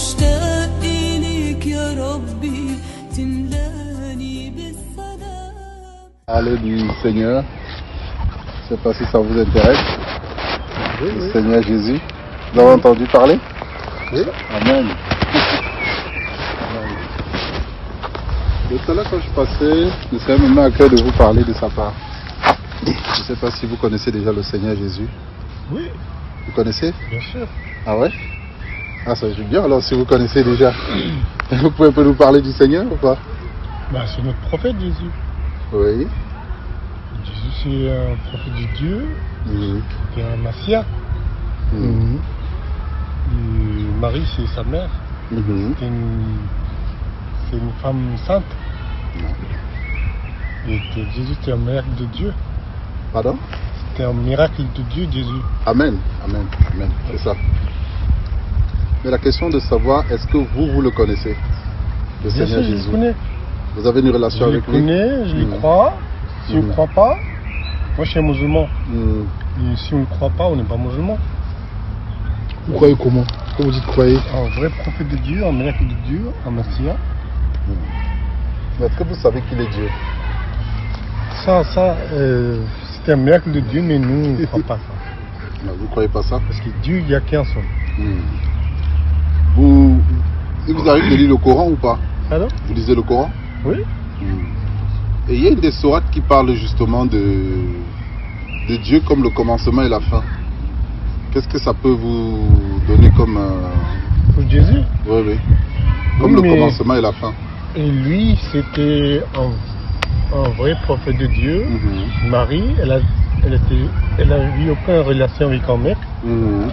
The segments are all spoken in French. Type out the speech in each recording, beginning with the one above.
مشتاق إليك يا ربي تملاني بالسلام. Parler du Seigneur, je ne sais pas si ça vous intéresse. Oui, Le oui. Seigneur Jésus. Vous avez entendu parler? Oui. Amen. Tout à l'heure quand je passais, je savais même à cœur de vous parler de sa part. Je ne sais pas si vous connaissez déjà le Seigneur Jésus. Oui, Vous connaissez? bien sûr. Ah ouais? Ah ça joue bien alors si vous connaissez déjà. Vous pouvez un peu nous parler du Seigneur ou pas? Bah, c'est notre prophète Jésus. Oui. Jésus, c'est un prophète de Dieu, Mhm. c'est un Messie. Mhm. Et Marie, c'est sa mère. Mhm. C'est une femme sainte. Et Jésus, c'était un miracle de Dieu. Pardon? C'était un miracle de Dieu, Jésus. Amen, amen, amen, c'est ça. Mais la question de savoir, est-ce que vous le connaissez, le Bien Seigneur sûr, je Jésus? le connais. Vous avez une Je relation le avec lui? connais, je le Mhm. crois. Si on ne Mhm. croit pas, moi je suis un musulman. Mhm. Et si on ne croit pas, on n'est pas musulman. Vous croyez comment? Quand vous dites croyez? Un vrai prophète de Dieu, un miracle de Dieu, un Messie. Mais est-ce que vous savez qu'il est Dieu? C'est un miracle de Dieu, mais nous, on ne croit pas ça. Non, vous ne croyez pas ça? Parce que Dieu, il n'y a qu'un seul. Il vous arrive de lire le Coran ou pas? Alors? Vous lisez le Coran? Oui. Et il y a une des sourates qui parle justement de Dieu comme le commencement et la fin. Qu'est-ce que ça peut vous donner comme... Pour Jésus. Oui, oui. Comme Oui, le mais- commencement et la fin. Et lui, c'était un vrai prophète de Dieu. Mhm. Marie, elle a eu aucune relation avec un mec. Mhm.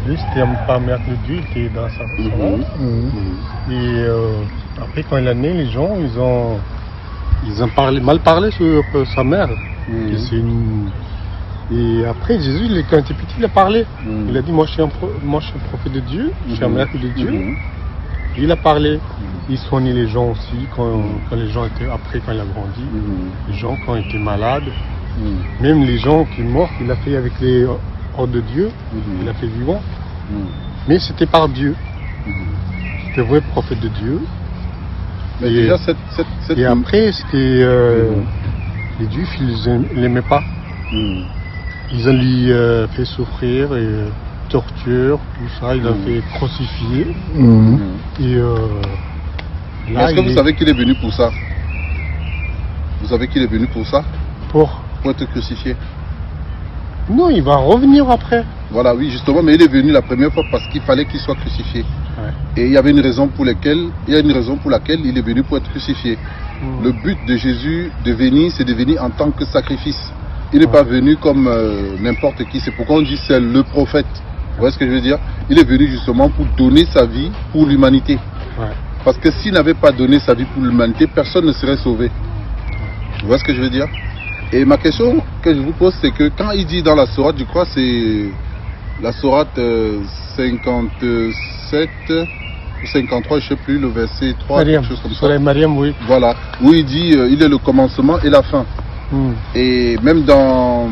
Lui, c'était pas un miracle de Dieu, il était dans sa Mhm. Mhm. Et après, quand il est né, les gens, ils ont mal parlé sur sa mère. Mhm. Et, et après, Jésus, quand il était petit, il a parlé. Mhm. Il a dit, moi je suis un prophète de Dieu, je suis un Mhm. miracle de Dieu. Mhm. Et il a parlé. Il soignait les gens aussi, quand les gens étaient, après, quand il a grandi. Mhm. Les gens, quand ils étaient malades. Mhm. Même les gens qui sont morts, il a fait avec les ordres de Dieu. Mhm. Il a fait vivant. Mhm. Mais c'était par Dieu. Mhm. C'était un vrai prophète de Dieu. Mais Et- déjà, cette... Et après, c'était Mhm. les Juifs, ils l'aimaient pas. Mhm. Ils ont lui fait souffrir et torture, tout ça. Ils l'ont Mhm. fait crucifier. Mhm. Et Mais là, est-ce que vous savez qu'il est venu pour ça? Vous savez qu'il est venu pour ça? pour... Pour être crucifié? Non, il va revenir après. Voilà, oui, justement, mais il est venu la première fois parce qu'il fallait qu'il soit crucifié. Ouais. Et il y avait une raison pour laquelle il est venu pour être crucifié. Mhm. Le but de Jésus de venir, c'est de venir en tant que sacrifice. Il n'est pas venu comme n'importe qui. C'est pourquoi on dit c'est le prophète. Vous voyez ce que je veux dire? Il est venu justement pour donner sa vie pour l'humanité. Ouais. Parce que s'il n'avait pas donné sa vie pour l'humanité, personne ne serait sauvé. Vous voyez ce que je veux dire? Et ma question que je vous pose, c'est que quand il dit dans la sourate, je crois c'est la sourate 57 ou 53, je ne sais plus, le verset 3, Mariam, quelque chose comme ça. Soleil Mariam, oui. Voilà, où il dit il est le commencement et la fin. Mhm. Et même dans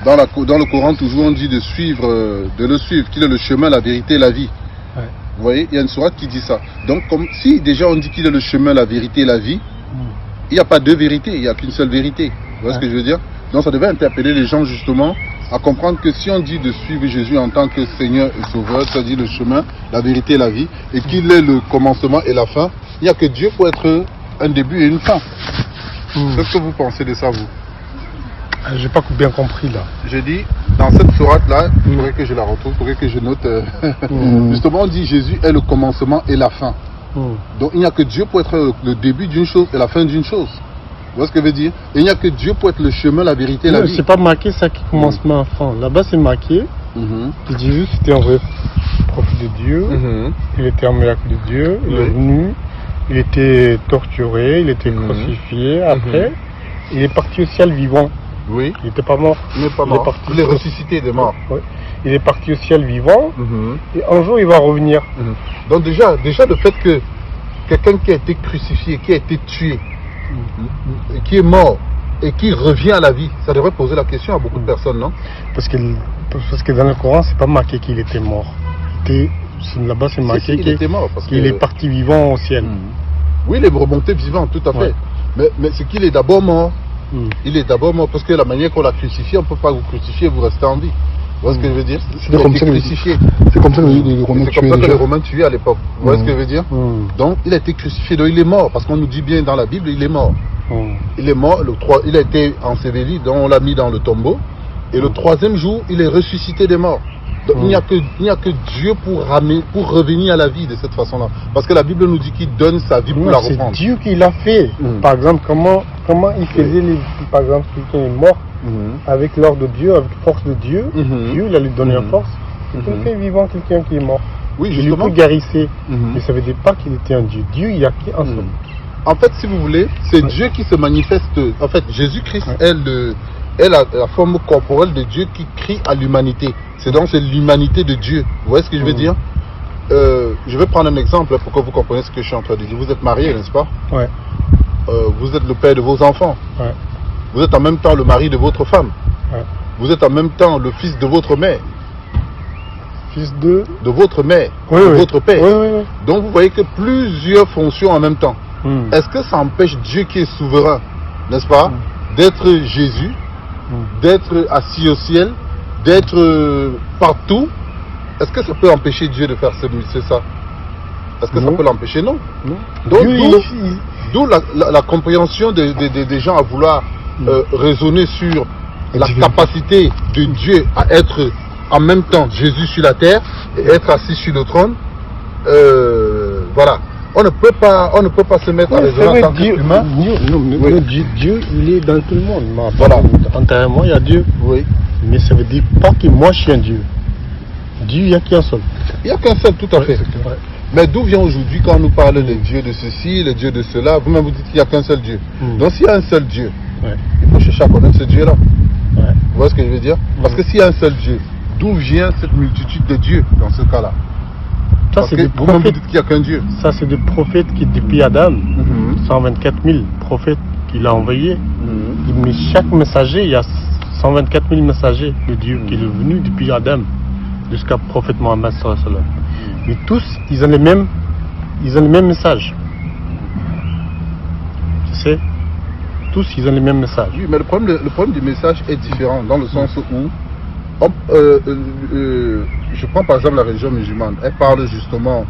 le Coran, toujours on dit de le suivre, qu'il est le chemin, la vérité et la vie. Ouais. Vous voyez, il y a une sourate qui dit ça. Donc, comme si déjà on dit qu'il est le chemin, la vérité et la vie, Mhm. il n'y a pas deux vérités, il n'y a qu'une seule vérité. Vous voyez ce que je veux dire? Donc ça devait interpeller les gens justement à comprendre que si on dit de suivre Jésus en tant que Seigneur et Sauveur, c'est-à-dire le chemin, la vérité et la vie, et qu'il est le commencement et la fin, il n'y a que Dieu pour être un début et une fin. Mhm. Qu'est-ce que vous pensez de ça, vous? J'ai pas bien compris là. Je dis, dans cette sourate-là, il faudrait que je la retrouve, il faudrait que je note. Justement, on dit Jésus est le commencement et la fin. Mhm. Donc il n'y a que Dieu pour être le début d'une chose et la fin d'une chose. Vous voyez ce que je veux dire? Et il n'y a que Dieu pour être le chemin, la vérité et la Non, vie. c'est pas marqué ça qui commencement à fin. Là-bas, c'est marqué Mhm. que Jésus, c'était un vrai prophète de Dieu. Mhm. Il était un miracle de Dieu. Il est Oui. venu. Il était torturé. Il était Mhm. crucifié. Après, il est parti au ciel vivant. Oui. Il n'était pas mort. Il n'est pas Il est mort. parti. Il est ressuscité des morts. Ouais. Il est parti au ciel vivant. Mhm. Et un jour, il va revenir. Mhm. Donc déjà le fait que quelqu'un qui a été crucifié, qui a été tué, et qui est mort et qui revient à la vie, ça devrait poser la question à beaucoup de personnes, non? Parce que dans le Coran, c'est pas marqué qu'il était mort. là-bas c'est Si, marqué il était mort parce qu'il que- est parti vivant au ciel. Oui, il est remonté vivant, tout à fait. Ouais. Mais c'est qu'il est d'abord mort. Mm. Il est d'abord mort parce que la manière qu'on l'a crucifié, on ne peut pas vous crucifier et vous restez en vie. Vous voyez ce que je veux dire? Il a comme été ça que- crucifié. C'est comme ça que les Et Romains c'est comme tuaient ça que déjà. les Romains tuaient à l'époque. Vous voyez ce que je veux dire? Mm. Donc, il a été crucifié, donc il est mort. Parce qu'on nous dit bien dans la Bible, il est mort. Mm. Il est mort, il a été enseveli, donc on l'a mis dans le tombeau. Et le troisième jour, il est ressuscité des morts. Donc il n'y a que Dieu pour revenir à la vie de cette façon-là. Parce que la Bible nous dit qu'il donne sa vie pour Non, la c'est reprendre. Dieu qui l'a fait. Mm. Par exemple, comment il faisait par exemple, quelqu'un est mort avec l'ordre de Dieu, avec force de Dieu. Mhm. Dieu, il a lui donné la Mhm. force. C'est quelqu'un vivant, quelqu'un qui est mort. Oui, Il lui justement. peut guérisser. Mhm. Mais ça ne veut dire pas qu'il était un Dieu. Dieu, il n'y a qu'un seul. En fait, si vous voulez, c'est Dieu qui se manifeste. En fait, Jésus-Christ est la forme corporelle de Dieu qui crie à l'humanité. C'est l'humanité de Dieu. Vous voyez ce que je veux dire? Je vais prendre un exemple pour que vous compreniez ce que je suis en train de dire. Vous êtes marié, n'est-ce pas? Ouais. Vous êtes le père de vos enfants. Ouais. Vous êtes en même temps le mari de votre femme. Ouais. Vous êtes en même temps le fils de votre mère. Fils de. De votre mère. Oui, de oui. votre père. Oui, oui, oui. Donc vous voyez que plusieurs fonctions en même temps. Mm. Est-ce que ça empêche Dieu qui est souverain, n'est-ce pas, d'être Jésus, d'être assis au ciel, d'être partout? Est-ce que ça peut empêcher Dieu de faire ça? Est-ce que ça Non. peut l'empêcher? Non. Non. Donc, Dieu, d'où la compréhension des gens à vouloir raisonner sur la capacité de Dieu à être en même temps Jésus sur la terre et être assis sur le trône. Voilà. On ne peut pas se mettre à raisonner en tant qu'humain. Dieu, il est dans tout le monde. Voilà. Intérieurement, il y a Dieu. Oui. Mais ça veut dire pas que moi je suis un Dieu. Dieu, il n'y a qu'un seul. Il n'y a qu'un seul, tout à fait. C'est vrai. Mais d'où vient aujourd'hui quand on nous parle des dieux de ceci, les dieux de cela, vous-même vous dites qu'il n'y a qu'un seul Dieu. Donc s'il y a un seul Dieu, Ouais. il faut chercher à connaître ce Dieu-là. Ouais. Vous voyez ce que je veux dire? Parce que s'il y a un seul Dieu, d'où vient cette multitude de dieux dans ce cas-là? Ça, Parce c'est que des vous-même vous prophètes. dites qu'il n'y a qu'un Dieu. Ça, c'est des prophètes qui, depuis Adam, 124 000 prophètes qu'il a envoyés. Mais chaque messager, il y a 124 000 messagers de Dieu qui est venu depuis Adam jusqu'à prophète Mohammed sallallahu alayhi wa sallam. Mais tous, ils ont les mêmes messages. Tu sais, tous, ils ont les mêmes messages. Oui, mais le problème du message est différent dans le sens où je prends par exemple la religion musulmane. Elle parle justement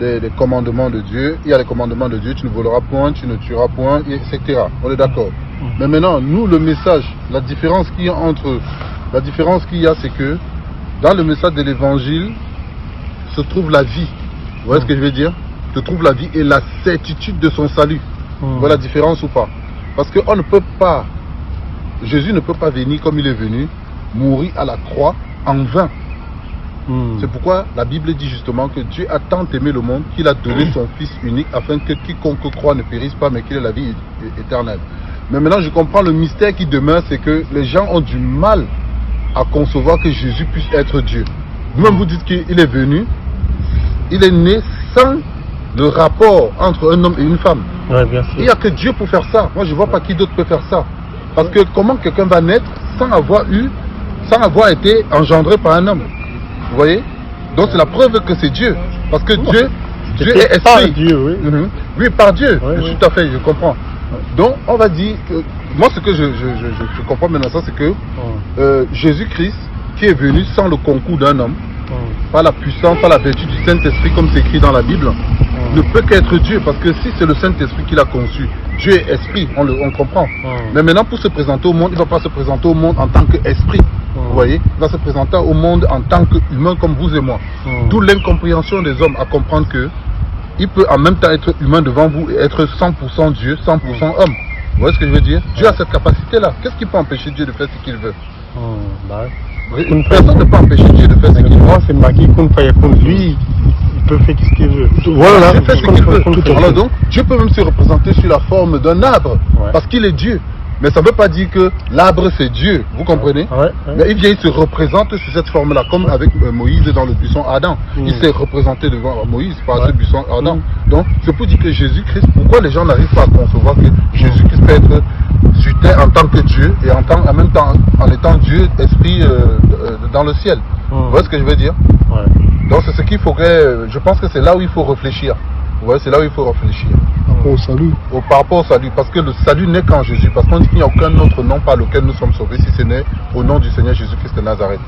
des commandements de Dieu. Il y a les commandements de Dieu, tu ne voleras point, tu ne tueras point, etc. On est d'accord. Mais maintenant, nous, le message, la différence qu'il y a, c'est que dans le message de l'évangile se trouve la vie. Vous voyez ce que je veux dire? Se trouve la vie et la certitude de son salut. Vous voyez la différence ou pas? Parce que on ne peut pas, Jésus ne peut pas venir comme il est venu, mourir à la croix en vain. C'est pourquoi la Bible dit justement que Dieu a tant aimé le monde qu'il a donné son Fils unique afin que quiconque croit ne périsse pas mais qu'il ait la vie éternelle. Mais maintenant je comprends le mystère qui demeure, c'est que les gens ont du mal à concevoir que Jésus puisse être Dieu. Vous-même vous dites qu'il est venu, il est né sans le rapport entre un homme et une femme. Ouais, bien sûr. Il n'y a que Dieu pour faire ça. Moi je ne vois pas qui d'autre peut faire ça. Parce que comment quelqu'un va naître sans avoir été engendré par un homme? Vous voyez? Donc c'est la preuve que c'est Dieu. Parce que Dieu est par esprit. Dieu, oui. Oui, par Dieu. Oui. Tout à fait, je comprends. Donc on va dire que moi ce que je comprends maintenant ça, c'est que Jésus-Christ qui est venu sans le concours d'un homme, par la puissance, par la vertu du Saint-Esprit comme c'est écrit dans la Bible, ne peut qu'être Dieu. Parce que si c'est le Saint-Esprit qui l'a conçu, Dieu est esprit, on comprend. Mais maintenant pour se présenter au monde, il ne va pas se présenter au monde en tant qu'esprit. Vous voyez, il va se présenter au monde en tant qu'humain comme vous et moi. D'où l'incompréhension des hommes à comprendre que il peut en même temps être humain devant vous et être 100% Dieu, 100% homme. Vous voyez ce que je veux dire? Dieu a cette capacité-là. Qu'est-ce qui peut empêcher Dieu de faire ce qu'il veut? Personne ne peut empêcher Dieu de faire ce qu'il veut. Moi, c'est marqué qu'on faille contre lui, il peut faire ce qu'il veut. Voilà, Dieu fait ce qu'il veut. Tout à fait. Alors donc, Dieu peut même se représenter sous la forme d'un arbre, parce qu'il est Dieu. Mais ça ne veut pas dire que l'arbre c'est Dieu, vous comprenez? Mais il vient, il se représente sous cette forme-là, comme avec Moïse dans le buisson ardent. Il s'est représenté devant Moïse par ce buisson ardent. Donc, c'est pour dire que Jésus-Christ, pourquoi les gens n'arrivent pas à concevoir que Jésus-Christ peut être sur terre en tant que Dieu et en même temps en étant Dieu, esprit dans le ciel. Vous voyez ce que je veux dire? Donc c'est ce qu'il faudrait, je pense que c'est là où il faut réfléchir. Vous voyez, c'est là où il faut réfléchir. Au salut. Par rapport au salut, parce que le salut n'est qu'en Jésus, parce qu'on dit qu'il n'y a aucun autre nom par lequel nous sommes sauvés, si ce n'est au nom du Seigneur Jésus-Christ de Nazareth.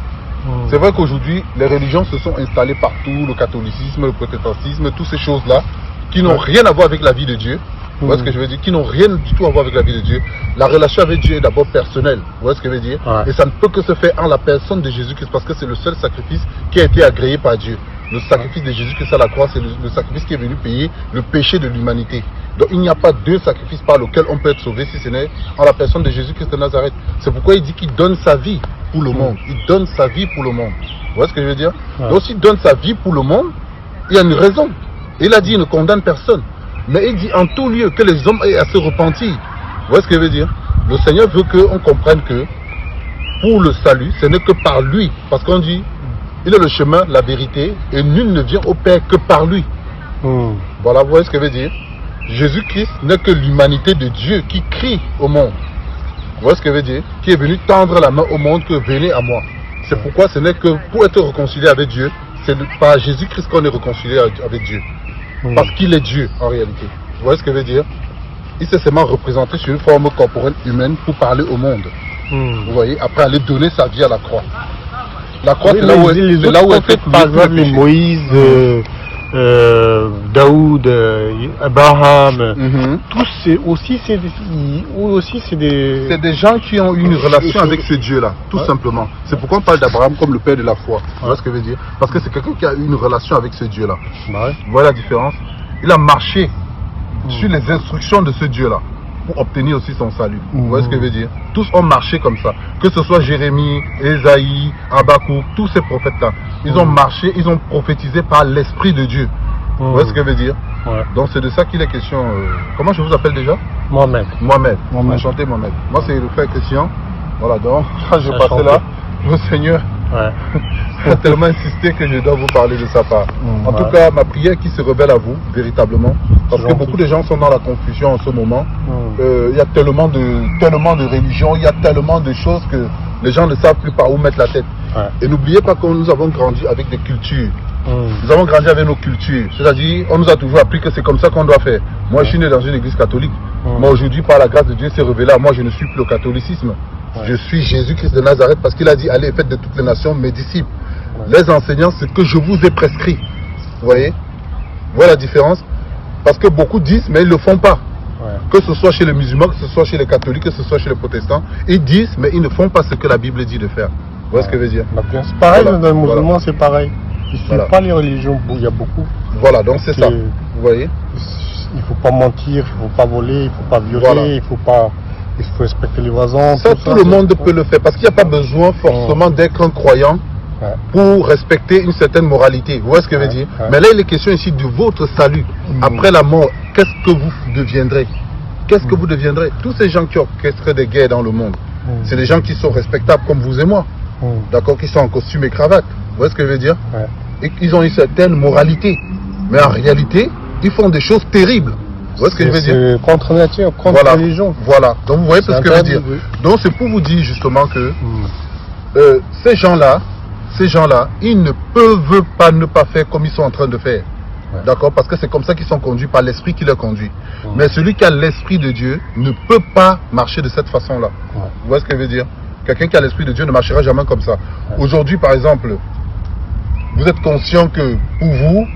C'est vrai qu'aujourd'hui, les religions se sont installées partout, le catholicisme, le protestantisme, toutes ces choses-là, qui n'ont rien à voir avec la vie de Dieu. Vous voyez ce que je veux dire? Qui n'ont rien du tout à voir avec la vie de Dieu. La relation avec Dieu est d'abord personnelle. Vous voyez ce que je veux dire? Et ça ne peut que se faire en la personne de Jésus-Christ, parce que c'est le seul sacrifice qui a été agréé par Dieu. Le sacrifice de Jésus-Christ à la croix, c'est le sacrifice qui est venu payer le péché de l'humanité. Donc il n'y a pas deux sacrifices par lesquels on peut être sauvé, si ce n'est en la personne de Jésus-Christ de Nazareth. C'est pourquoi il dit qu'il donne sa vie pour le monde. Il donne sa vie pour le monde. Vous voyez ce que je veux dire? Donc s'il donne sa vie pour le monde, il y a une raison. Il a dit qu'il ne condamne personne. Mais il dit en tout lieu que les hommes aient à se repentir. Vous voyez ce que je veux dire? Le Seigneur veut qu'on comprenne que pour le salut, ce n'est que par lui. Parce qu'on dit, il est le chemin, la vérité, et nul ne vient au Père que par lui. Voilà, vous voyez ce que je veux dire? Jésus-Christ n'est que l'humanité de Dieu qui crie au monde. Vous voyez ce que je veux dire? Qui est venu tendre la main au monde que venez à moi. C'est pourquoi ce n'est que pour être réconcilié avec Dieu, c'est par Jésus-Christ qu'on est réconcilié avec Dieu. Parce qu'il est Dieu en réalité. Vous voyez ce que je veux dire? Il s'est seulement représenté sur une forme corporelle humaine pour parler au monde. Vous voyez? Après aller donner sa vie à la croix. La croix, c'est là où est fait par exemple Moïse, Daoud, Abraham, tous c'est des gens qui ont eu une relation avec ce Dieu-là, tout simplement. C'est pourquoi on parle d'Abraham comme le père de la foi. Vous voyez ce que je veux dire? Parce que c'est quelqu'un qui a eu une relation avec ce Dieu-là. Vous voyez la différence? Il a marché sur les instructions de ce Dieu-là pour obtenir aussi son salut. Vous voyez ce que je veux dire? Tous ont marché comme ça. Que ce soit Jérémie, Ésaïe, Habakkuk, tous ces prophètes-là. Ils ont marché, ils ont prophétisé par l'Esprit de Dieu. Vous voyez ce que je veux dire? Donc c'est de ça qu'il est question. Comment je vous appelle déjà? Mohamed. Enchanté Mohamed. Moi c'est le frère Christian. Voilà, donc quand je passais là, le Seigneur a tellement insisté que je dois vous parler de sa part. En tout cas, ma prière qui se révèle à vous, véritablement, parce que beaucoup de gens sont dans la confusion en ce moment. Il y a tellement de religions, il y a tellement de choses que les gens ne savent plus par où mettre la tête. Et n'oubliez pas que nous avons grandi avec des cultures. Nous avons grandi avec nos cultures. C'est-à-dire, on nous a toujours appris que c'est comme ça qu'on doit faire. Moi, je suis né dans une église catholique. Moi, aujourd'hui, par la grâce de Dieu, c'est révélé à moi, je ne suis plus au catholicisme. Je suis Jésus-Christ de Nazareth parce qu'il a dit, allez, faites de toutes les nations mes disciples. Les enseignants, c'est que je vous ai prescrit. Vous voyez? Voilà la différence. Parce que beaucoup disent, mais ils ne le font pas. Que ce soit chez les musulmans, que ce soit chez les catholiques, que ce soit chez les protestants. Ils disent, mais ils ne font pas ce que la Bible dit de faire. Vous voyez ce que je veux dire? C'est pareil, dans les musulmans, c'est pareil. Ils ne suivent pas les religions, il y a beaucoup. Voilà, donc c'est ça. Vous voyez? Il ne faut pas mentir, il ne faut pas voler, il ne faut pas violer, il faut respecter les voisins. Ça, tout le monde peut le faire, parce qu'il n'y a pas besoin forcément d'être un croyant pour respecter une certaine moralité. Vous voyez ce que je veux dire? Mais là, il est question ici de votre salut. Après la mort, qu'est-ce que vous deviendrez? Qu'est-ce que vous deviendrez? Tous ces gens qui orchestrent des guerres dans le monde, c'est des gens qui sont respectables comme vous et moi. D'accord? Qui sont en costume et cravate. Vous voyez ce que je veux dire? Et ils ont une certaine moralité. Mais en réalité, ils font des choses terribles. Vous voyez ce que je veux dire? C'est contre nature, contre religion. Voilà. Donc vous voyez ce que je veux dire. Donc c'est pour vous dire justement que ces gens-là, ils ne peuvent pas ne pas faire comme ils sont en train de faire. D'accord? Parce que c'est comme ça qu'ils sont conduits par l'esprit qui les conduit. Mais celui qui a l'esprit de Dieu ne peut pas marcher de cette façon-là. Vous voyez ce que je veux dire? Quelqu'un qui a l'esprit de Dieu ne marchera jamais comme ça. Aujourd'hui, par exemple, vous êtes conscient que pour vous,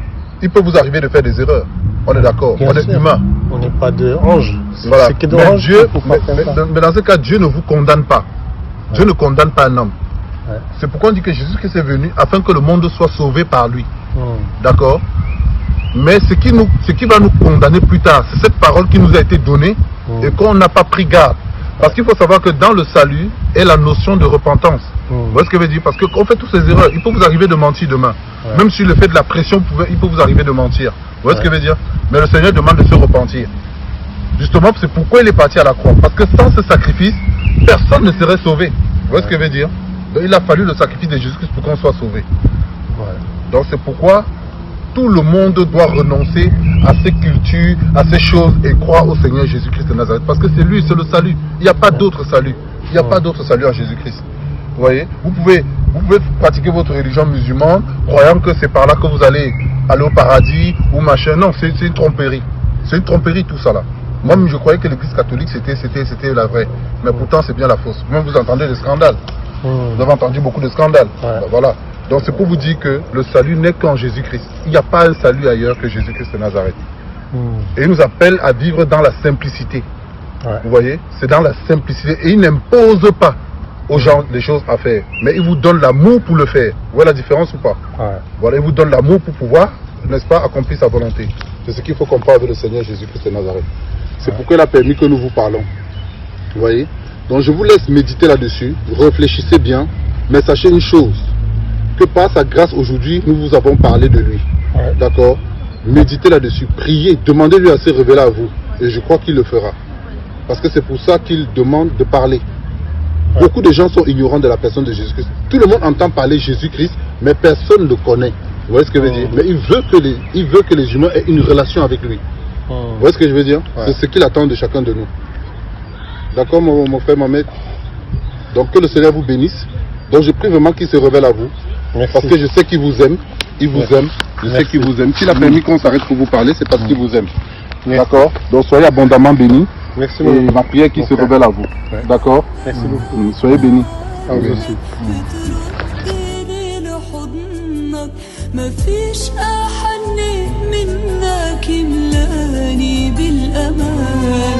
il peut vous arriver de faire des erreurs. On est d'accord, on est humain. On n'est pas des anges. Voilà. Mais dans ce cas, Dieu ne vous condamne pas. Dieu ne condamne pas un homme. C'est pourquoi on dit que Jésus-Christ est venu afin que le monde soit sauvé par lui. D'accord? Mais ce qui va nous condamner plus tard, c'est cette parole qui nous a été donnée et qu'on n'a pas pris garde. Parce qu'il faut savoir que dans le salut est la notion de repentance. Vous voyez ce que je veux dire? Parce qu'on fait toutes ces erreurs. Il peut vous arriver de mentir demain. Même si le fait de la pression, il peut vous arriver de mentir. Vous voyez ce que je veux dire? Mais le Seigneur demande de se repentir. Justement, c'est pourquoi il est parti à la croix. Parce que sans ce sacrifice, personne ne serait sauvé. Vous voyez ce que je veux dire? Donc il a fallu le sacrifice de Jésus-Christ pour qu'on soit sauvé. Donc c'est pourquoi tout le monde doit renoncer à ces cultures, à ces choses et croire au Seigneur Jésus-Christ de Nazareth. Parce que c'est lui, c'est le salut. Il n'y a pas d'autre salut. Il n'y a pas d'autre salut en Jésus-Christ. Vous voyez? Vous pouvez Vous pouvez pratiquer votre religion musulmane, croyant que c'est par là que vous allez aller au paradis ou machin. Non, c'est une tromperie. C'est une tromperie tout ça là. Moi, je croyais que l'église catholique c'était la vraie. Mais pourtant, c'est bien la fausse. Même vous entendez des scandales. Vous avez entendu beaucoup de scandales. Ben, voilà. Donc c'est pour vous dire que le salut n'est qu'en Jésus-Christ. Il n'y a pas un salut ailleurs que Jésus-Christ de Nazareth. Et il nous appelle à vivre dans la simplicité. Vous voyez, c'est dans la simplicité. Et il n'impose pas aux gens des choses à faire. Mais il vous donne l'amour pour le faire. Vous voyez la différence ou pas? Voilà, il vous donne l'amour pour pouvoir, n'est-ce pas, accomplir sa volonté. C'est ce qu'il faut comprendre avec le Seigneur Jésus-Christ de Nazareth. C'est pourquoi il a permis que nous vous parlons. Vous voyez? Donc je vous laisse méditer là-dessus. Réfléchissez bien. Mais sachez une chose. Que par sa grâce aujourd'hui, nous vous avons parlé de lui. D'accord? Méditez là-dessus. Priez. Demandez-lui à se révéler à vous. Et je crois qu'il le fera. Parce que c'est pour ça qu'il demande de parler. Beaucoup de gens sont ignorants de la personne de Jésus-Christ. Tout le monde entend parler Jésus-Christ, mais personne ne le connaît. Vous voyez ce que je veux dire? Mais il veut que les humains aient une relation avec lui. Vous voyez ce que je veux dire? C'est ce qu'il attend de chacun de nous. D'accord, mon frère Mohamed? Donc que le Seigneur vous bénisse. Donc je prie vraiment qu'il se révèle à vous. Merci. Parce que je sais qu'il vous aime. Il vous aime. Je sais qu'il vous aime. S'il a permis qu'on s'arrête pour vous parler, c'est parce qu'il vous aime. D'accord? Donc soyez abondamment bénis. Merci beaucoup. Et ma prière qui se révèle à vous. D'accord? Merci beaucoup. Soyez bénis. Merci. مفيش أحن منك ملاني بالأمان.